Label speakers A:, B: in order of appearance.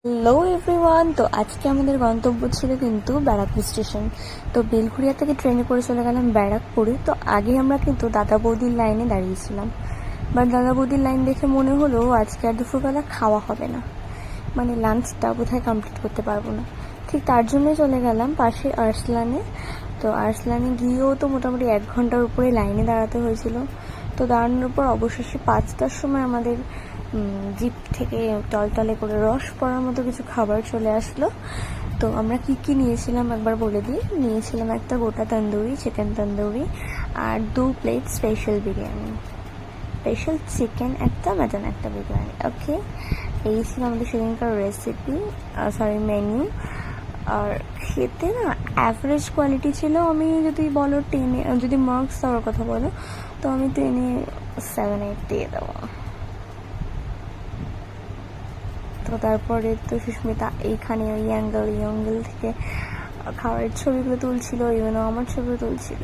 A: Hello everyone, তো আজকে আমাদের গন্তব্য ছিল কিন্তু ব্যারাকপুর স্টেশন। তো বেলঘড়িয়া থেকে ট্রেনে করে চলে গেলাম ব্যারাকপুরে। তো আগে আমরা কিন্তু দাদা বৌদির লাইনে দাঁড়িয়েছিলাম, বাট দাদা বৌদির লাইন দেখে মনে হলো আজকে আর দুপুরবেলা খাওয়া হবে না, মানে লাঞ্চটা বোধহয় কমপ্লিট করতে পারবো না। ঠিক তার জন্যই চলে গেলাম পাশে আর্সলানে। তো আর্সলানে গিয়েও তো মোটামুটি 1 ঘন্টার উপরে লাইনে দাঁড়াতে হয়েছিল। তো দাঁড়ানোর পর অবশেষে 5টার সময় আমাদের জিপ থেকে টলটলে করে রস পড়ার মতো কিছু খাবার চলে আসলো। তো আমরা কি কি নিয়েছিলাম একবার বলে দিই। নিয়েছিলাম একটা গোটা তন্দুরি, চিকেন তন্দুরি, আর 2 plate special biryani, special chicken একটা, মাটন একটা বিরিয়ানি। ওকে, এই ছিল আমাদের সেদিনকার রেসিপি, মেনু। আর খেতে না অ্যাভারেজ কোয়ালিটি ছিল। আমি যদি বলো 10-এ, যদি মার্কস দেওয়ার কথা বলো তো আমি 10-এ 7-8 দিয়ে দেবো। তো তারপরে তো সুস্মিতা এইখানে ওই অ্যাঙ্গেল থেকে খাবারের ছবিগুলো তুলছিল, ইভেনও আমার ছবিও তুলছিল।